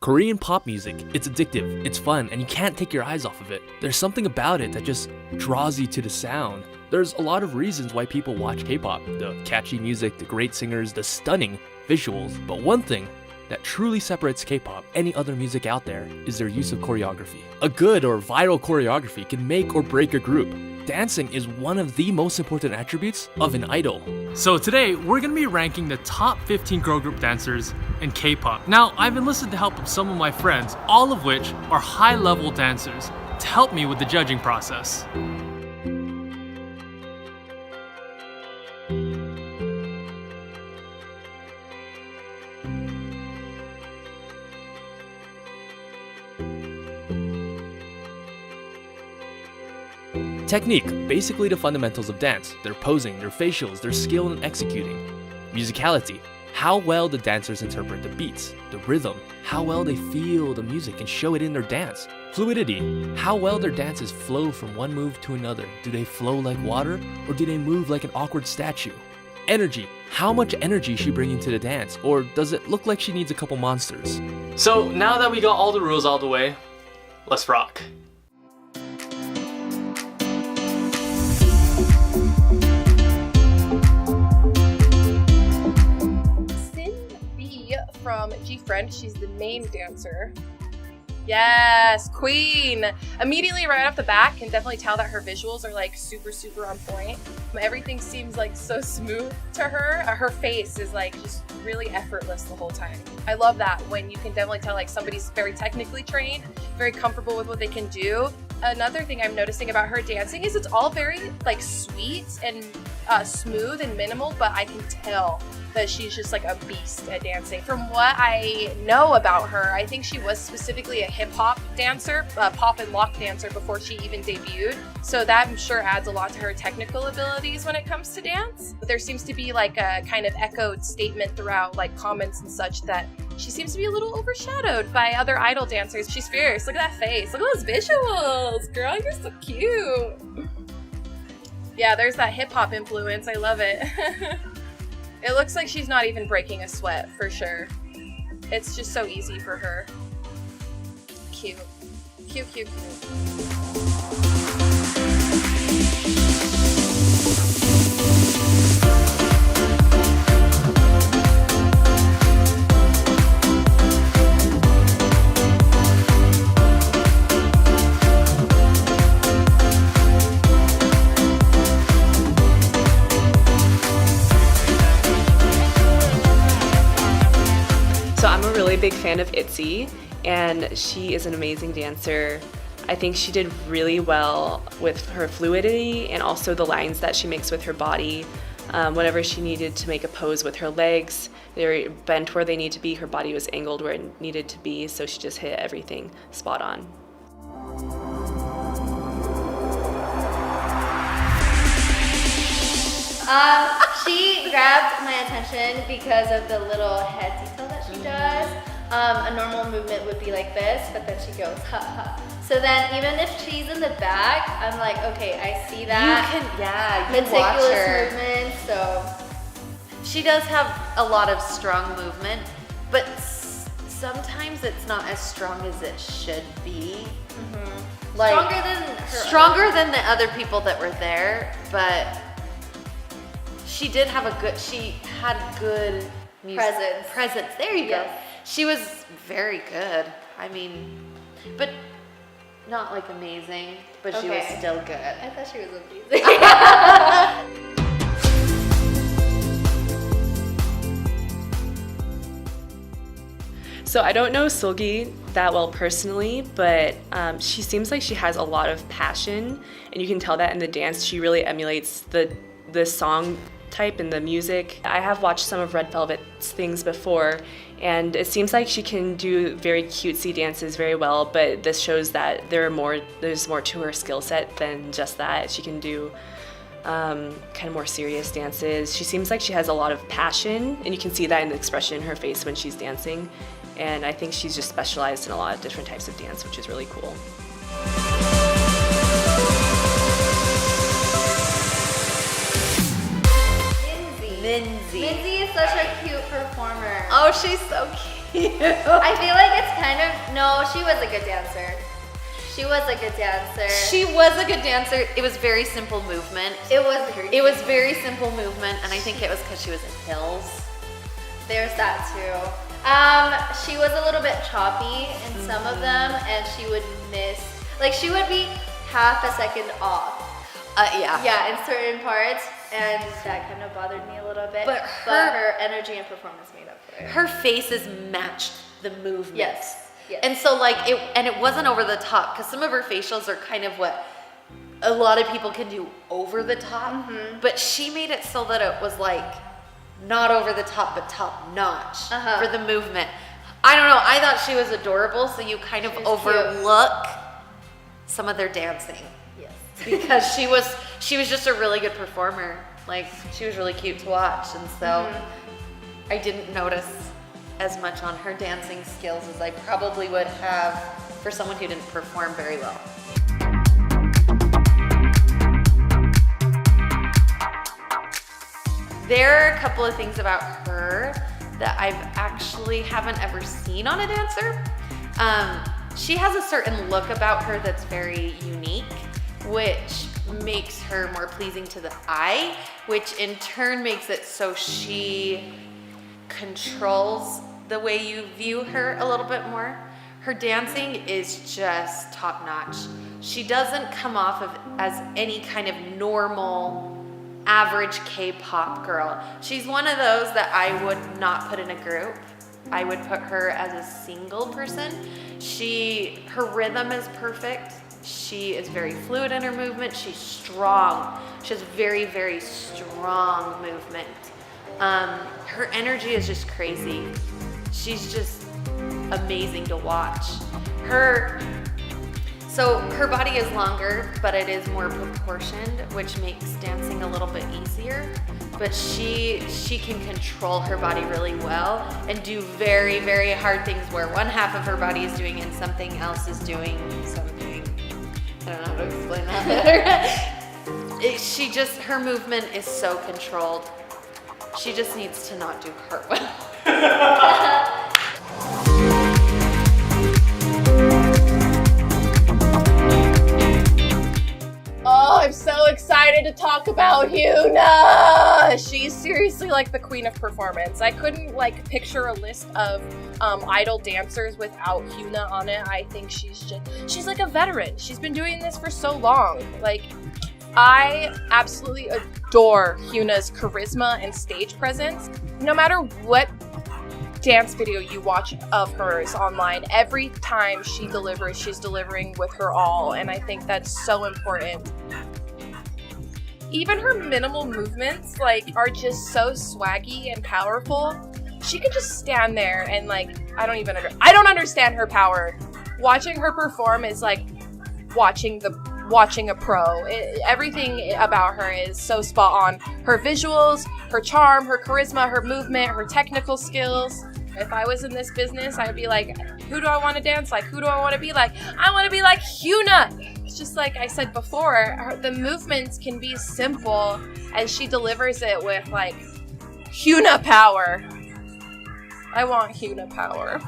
Korean pop music, it's addictive, it's fun, and you can't take your eyes off of it. There's something about it that just draws you to the sound. There's a lot of reasons why people watch K-pop. The catchy music, the great singers, the stunning visuals. But one thing that truly separates K-pop any other music out there is their use of choreography. A good or viral choreography can make or break a group. Dancing is one of the most important attributes of an idol. So today, we're gonna be ranking the top 15 girl group dancers in K-pop. Now, I've enlisted the help of some of my friends, all of which are high-level dancers, to help me with the judging process. Technique, basically the fundamentals of dance, their posing, their facials, their skill in executing. Musicality, how well the dancers interpret the beats, the rhythm, how well they feel the music and show it in their dance. Fluidity, how well their dances flow from one move to another. Do they flow like water or do they move like an awkward statue? Energy, how much energy is she bringing to the dance, or does it look like she needs a couple monsters? So now that we got all the rules out of the way, let's rock. From G-Friend, she's the main dancer. Yes, queen! Immediately right off the bat, can definitely tell that her visuals are like super on point. Everything seems like so smooth to her. Her face is like just really effortless the whole time. I love that when you can definitely tell like somebody's very technically trained, very comfortable with what they can do. Another thing I'm noticing about her dancing is it's all very like sweet and smooth and minimal, but I can tell that she's just like a beast at dancing. From what I know about her, I think she was specifically a hip-hop dancer, pop and lock dancer before she even debuted. So that I'm sure adds a lot to her technical abilities when it comes to dance. But there seems to be like a kind of echoed statement throughout like comments and such that she seems to be a little overshadowed by other idol dancers. She's fierce. Look at that face. Look at those visuals. Girl, you're so cute. Yeah, there's that hip-hop influence. I love it. It looks like she's not even breaking a sweat, for sure. It's just so easy for her. Cute. Cute. So I'm a really big fan of ITZY, and she is an amazing dancer. I think she did really well with her fluidity and also the lines that she makes with her body. Whenever she needed to make a pose with her legs, they were bent where they need to be, her body was angled where it needed to be, so she just hit everything spot on. She grabbed my attention because of the little head detail that she does. A normal movement would be like this, but then she goes ha ha. So then even if she's in the back, I'm like, okay, I see that. You can watch her. Movement, so. She does have a lot of strong movement, but sometimes it's not as strong as it should be. Mm-hmm. Like, Stronger than the other people that were there, but she did have she had good music. Presence. There you go. She was very good. I mean, but not like amazing, but she was still good. I thought she was amazing. So I don't know Seulgi that well personally, but she seems like she has a lot of passion, and you can tell that in the dance. She really emulates the song type and the music. I have watched some of Red Velvet's things before, and it seems like she can do very cutesy dances very well, but this shows that there's more to her skill set than just that. She can do kind of more serious dances. She seems like she has a lot of passion, and you can see that in the expression in her face when she's dancing. And I think she's just specialized in a lot of different types of dance, which is really cool. Minzy is such a cute performer. Oh, she's so cute. I feel like it's kind No, she was a good dancer. She was a good dancer. She was a good dancer. It was very simple movement. It was very simple movement, and I think it was because she was in heels. There's that too. She was a little bit choppy in some of them, and she would miss, like she would be half a second off. Yeah. Yeah, in certain parts, and that kind of bothered me a little bit. But her energy and performance made up for it. Her faces matched the movement. Yes. Yes. And so like it wasn't over the top, because some of her facials are kind of what a lot of people can do over the top, but she made it so that it was like not over the top but top notch for the movement. I don't know, I thought she was adorable, so you kind of overlook some of their dancing. Yes. Because she was just a really good performer. Like she was really cute to watch, and so I didn't notice as much on her dancing skills as I probably would have for someone who didn't perform very well. There are a couple of things about her that I've actually haven't ever seen on a dancer. She has a certain look about her that's very unique, which makes her more pleasing to the eye, which in turn makes it so she controls the way you view her a little bit more. Her dancing is just top notch. She doesn't come off of as any kind of normal, average K-pop girl. She's one of those that I would not put in a group. I would put her as a single person. Her rhythm is perfect. She is very fluid in her movement. She's strong. She has very, very strong movement. Her energy is just crazy. She's just amazing to watch. Her body is longer, but it is more proportioned, which makes dancing a little bit easier. But she can control her body really well and do very, very hard things where one half of her body is doing and something else is doing something. I don't know how to explain that better. Her movement is so controlled. She just needs to not do cartwheel. Oh, I'm so excited to talk about Hyuna! She's seriously like the queen of performance. I couldn't like picture a list of idol dancers without Hyuna on it. I think she's like a veteran. She's been doing this for so long. Like, I absolutely adore Hyuna's charisma and stage presence. No matter what dance video you watch of hers online, every time she delivers, she's delivering with her all, and I think that's so important. Even her minimal movements are just so swaggy and powerful. She could just stand there and I don't understand her power. Watching her perform is like watching a pro. Everything about her is so spot on. Her visuals, her charm, her charisma, her movement, her technical skills. If I was in this business, I'd be like, who do I want to dance like? Who do I want to be like? I want to be like Hyuna! It's just like I said before, the movements can be simple, and she delivers it with Hyuna power. I want Hyuna power.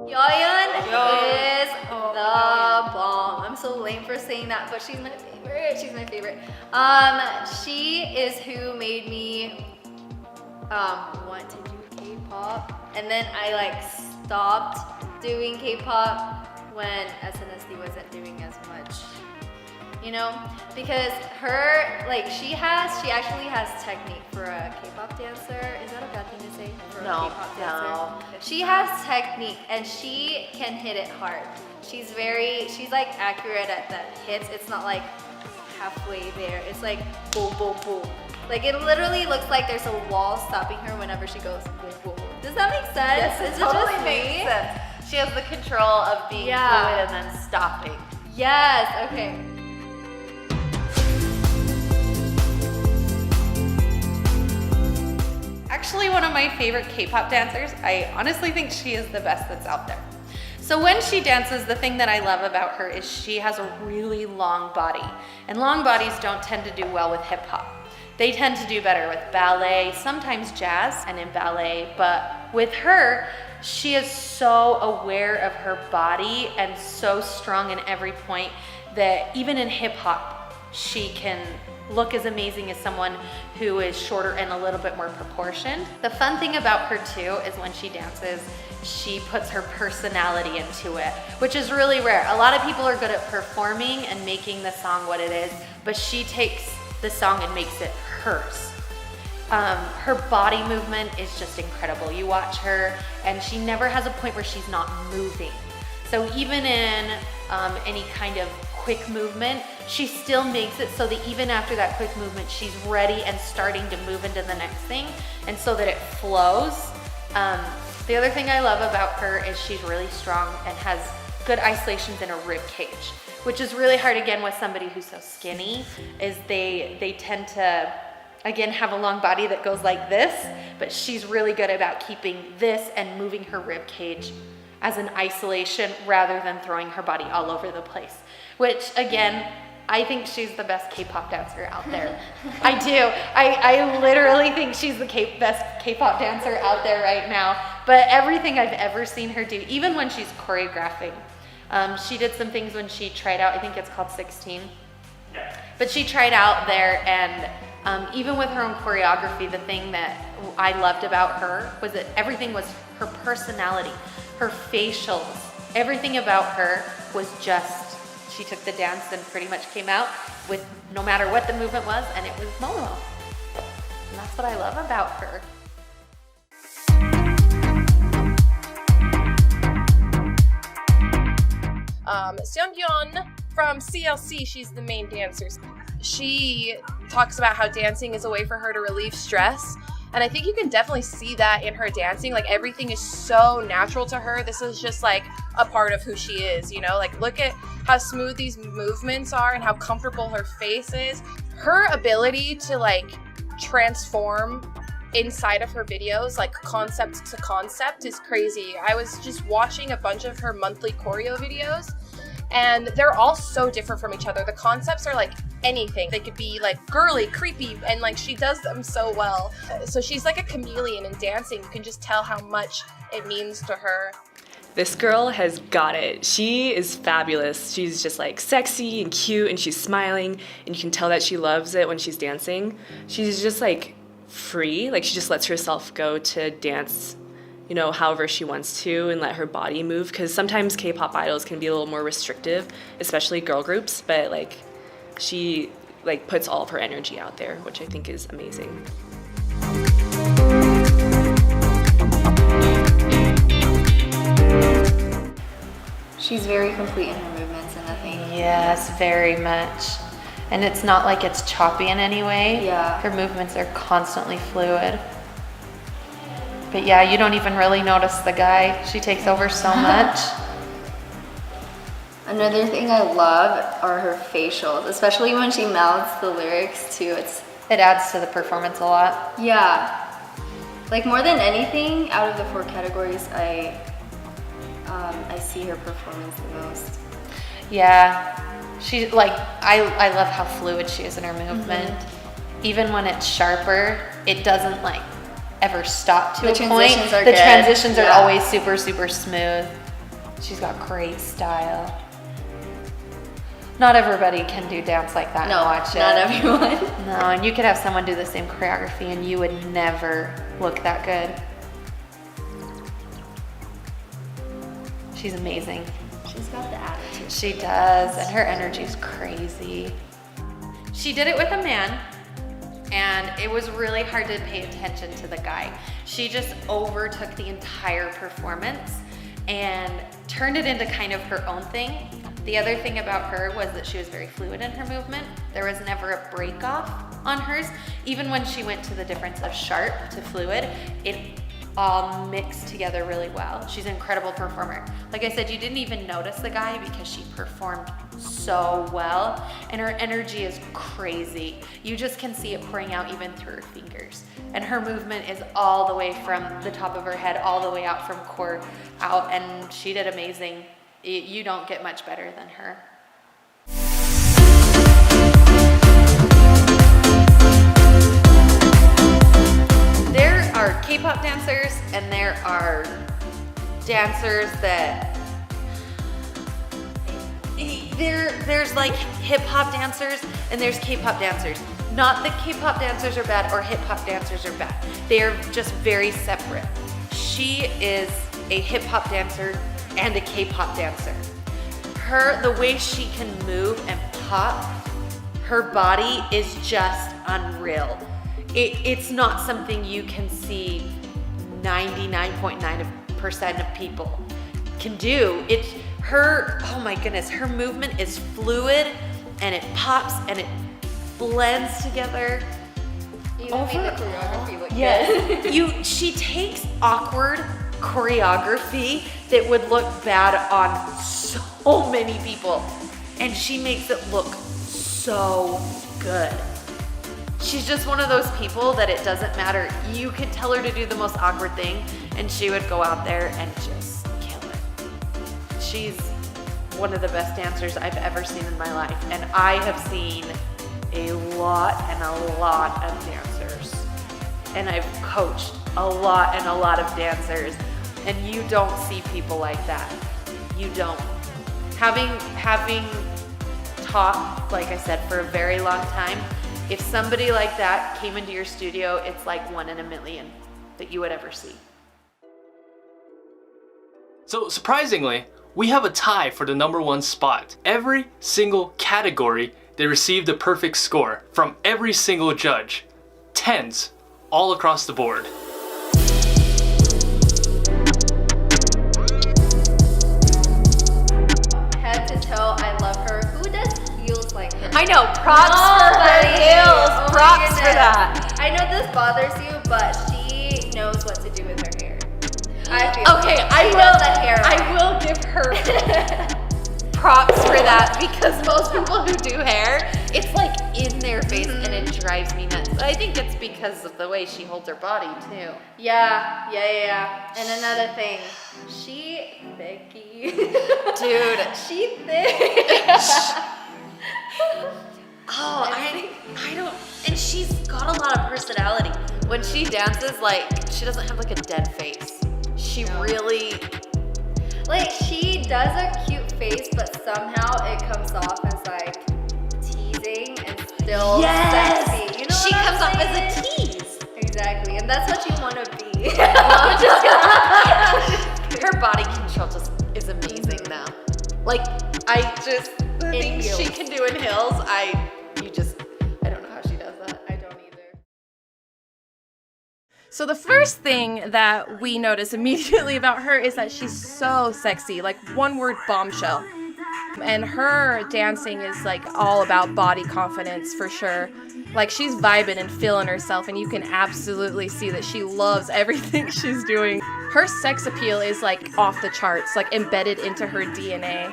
Yeon is the bomb. I'm so lame for saying that, but she's my favorite. She's my favorite. She is who made me want to do K-pop, and then I stopped doing K-pop when SNSD wasn't doing as much. Because she actually has technique for a K-pop dancer. Is that a bad thing to say for a K-pop dancer? No. She has technique and she can hit it hard. She's accurate at the hits. It's not halfway there. It's boom, boom, boom. It literally looks like there's a wall stopping her whenever she goes boom, boom, boom. Does that make sense? Yes, it Is totally just makes me? sense. She has the control of being fluid and then stopping. Yes, okay. Actually, one of my favorite K-pop dancers. I honestly think she is the best that's out there. So when she dances, the thing that I love about her is she has a really long body. And long bodies don't tend to do well with hip hop. They tend to do better with ballet, sometimes jazz and in ballet, but with her, she is so aware of her body and so strong in every point that even in hip hop, she can look as amazing as someone who is shorter and a little bit more proportioned. The fun thing about her too is when she dances, she puts her personality into it, which is really rare. A lot of people are good at performing and making the song what it is, but she takes the song and makes it hers. Her body movement is just incredible. You watch her and she never has a point where she's not moving. So even in any kind of quick movement, she still makes it so that even after that quick movement, she's ready and starting to move into the next thing, and so that it flows. The other thing I love about her is she's really strong and has good isolations in her rib cage, which is really hard again with somebody who's so skinny, is they tend to, again, have a long body that goes like this, but she's really good about keeping this and moving her rib cage as an isolation rather than throwing her body all over the place, which again, I think she's the best K-pop dancer out there. I do. I literally think she's the best K-pop dancer out there right now. But everything I've ever seen her do, even when she's choreographing, she did some things when she tried out, I think it's called 16. But she tried out there, and even with her own choreography, the thing that I loved about her was that everything was her personality, her facials, everything about her was just, she took the dance and pretty much came out with no matter what the movement was, and it was Momo. And that's what I love about her. Seongyeon from CLC, she's the main dancer. She talks about how dancing is a way for her to relieve stress. And I think you can definitely see that in her dancing. Like, everything is so natural to her. This is just like a part of who she is, you know? Like, look at how smooth these movements are and how comfortable her face is. Her ability to like transform inside of her videos, like concept to concept, is crazy. I was just watching a bunch of her monthly choreo videos, and they're all so different from each other. The concepts are like anything. They could be like girly, creepy, and like she does them so well. So she's like a chameleon in dancing. You can just tell how much it means to her. This girl has got it. She is fabulous. She's just like sexy and cute, and she's smiling, and you can tell that she loves it when she's dancing. She's just like free. Like, she just lets herself go to dance, you know, however she wants to, and let her body move, because sometimes K-pop idols can be a little more restrictive, especially girl groups, but like she like puts all of her energy out there, which I think is amazing. She's very complete in her movements and nothing. Yes, very much. And it's not like it's choppy in any way. Yeah. Her movements are constantly fluid. But yeah, you don't even really notice the guy. She takes over so much. Another thing I love are her facials, especially when she mouths the lyrics too. It adds to the performance a lot. Yeah. Like, more than anything, out of the 4 categories, I see her performance the most. Yeah. She, like, I love how fluid she is in her movement. Mm-hmm. Even when it's sharper, it doesn't like ever stop to a point. The transitions are always super, super smooth. She's got great style. Not everybody can do dance like that and watch it. Not everyone. No, and you could have someone do the same choreography and you would never look that good. She's amazing. She's got the attitude. She does, and her energy's crazy. She did it with a man, and it was really hard to pay attention to the guy. She just overtook the entire performance and turned it into kind of her own thing. The other thing about her was that she was very fluid in her movement. There was never a break off on hers. Even when she went to the difference of sharp to fluid, it all mixed together really well. She's an incredible performer. Like I said, you didn't even notice the guy because she performed so well, and her energy is crazy. You just can see it pouring out even through her fingers. And her movement is all the way from the top of her head all the way out from core out, and she did amazing. You don't get much better than her. K-pop dancers and there are dancers that there's like hip-hop dancers and there's K-pop dancers. Not that K-pop dancers are bad or hip-hop dancers are bad. They are just very separate. She is a hip-hop dancer and a K-pop dancer. The way she can move and pop, her body is just unreal. It's not something you can see 99.9% of people can do. Oh my goodness, her movement is fluid and it pops and it blends together. Even made the choreography look Yes. She takes awkward choreography that would look bad on so many people, and she makes it look so good. She's just one of those people that it doesn't matter. You could tell her to do the most awkward thing, and she would go out there and just kill it. She's one of the best dancers I've ever seen in my life, and I have seen a lot of dancers, and I've coached a lot of dancers, and you don't see people like that. You don't. Having taught, like I said, for a very long time, if somebody like that came into your studio, it's like 1 in a million that you would ever see. So surprisingly, we have a tie for the #1 spot. Every single category, they received a perfect score from every single judge. 10s all across the board. Head to toe, I love her. Who does heels like her? I know, props for her heels. Oh my Props for goodness. that. I know this bothers you, but she knows what to do with her hair. Okay, She does the hair. I will give her props for that, because most people who do hair, it's like in their face and it drives me nuts. But I think it's because of the way she holds her body too. Yeah. And another thing, she thicky. Dude. She thick. Oh, I don't, and she's got a lot of personality. When she dances, like, she doesn't have like a dead face. She really, Like, she does a cute face, but somehow it comes off as like teasing and still sexy. You know she what comes I'm off as saying? a tease. Exactly, and that's what you want to be. Her body control just is amazing now. Like, the things she can do in heels, I don't know how she does that. I don't either. So the first thing that we notice immediately about her is that she's so sexy, like one word, bombshell. And her dancing is like all about body confidence for sure. Like, she's vibing and feeling herself, and you can absolutely see that she loves everything she's doing. Her sex appeal is like off the charts, like embedded into her DNA.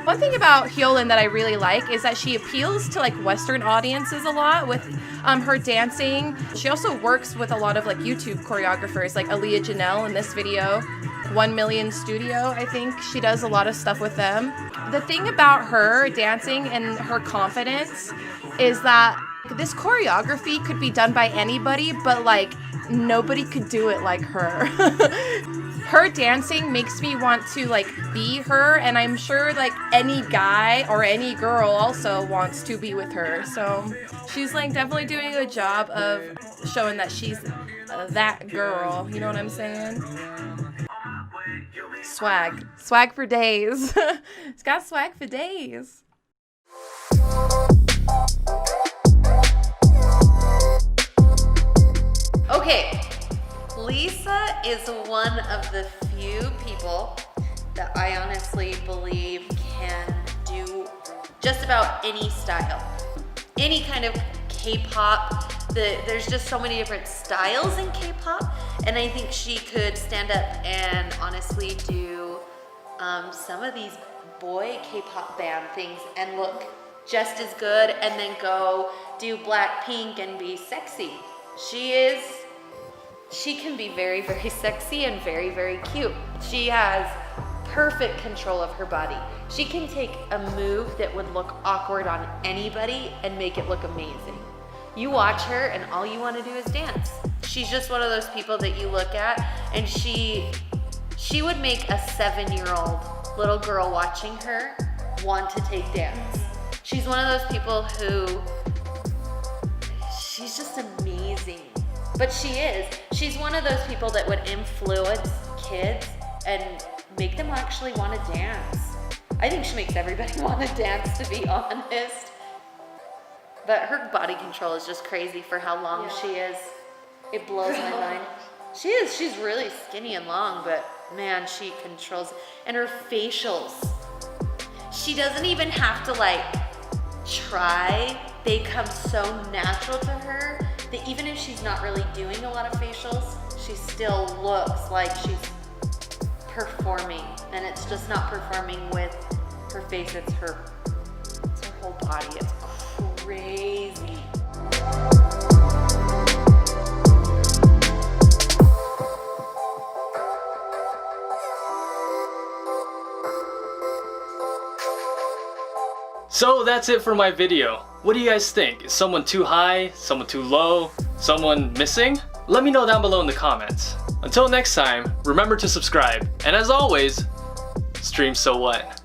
One thing about Hyolyn that I really like is that she appeals to like Western audiences a lot with her dancing. She also works with a lot of like YouTube choreographers, like Aaliyah Janelle in this video, 1 Million Studio, I think. She does a lot of stuff with them. The thing about her dancing and her confidence is that this choreography could be done by anybody, but like nobody could do it like her. Her dancing makes me want to like be her, and I'm sure like any guy or any girl also wants to be with her. So she's like definitely doing a good job of showing that she's that girl. You know what I'm saying? Swag for days. It's got swag for days. Okay, Lisa is one of the few people that I honestly believe can do just about any style. Any kind of K-pop. There's just so many different styles in K-pop, and I think she could stand up and honestly do some of these boy K-pop band things and look just as good, and then go do Blackpink and be sexy. She can be very, very sexy and very, very cute. She has perfect control of her body. She can take a move that would look awkward on anybody and make it look amazing. You watch her and all you want to do is dance. She's just one of those people that you look at and she would make a 7-year-old little girl watching her want to take dance. She's one of those people who, she's just amazing. But she is. She's one of those people that would influence kids and make them actually want to dance. I think she makes everybody want to dance, to be honest. But her body control is just crazy for how long she is. It blows my mind. She is. She's really skinny and long, but man, she controls. And her facials. She doesn't even have to like try. They come so natural to her that even if she's not really doing a lot of facials, she still looks like she's performing. And it's just not performing with her face, it's her whole body. It's crazy. So that's it for my video. What do you guys think? Is someone too high? Someone too low? Someone missing? Let me know down below in the comments. Until next time, remember to subscribe. And as always, stream so what?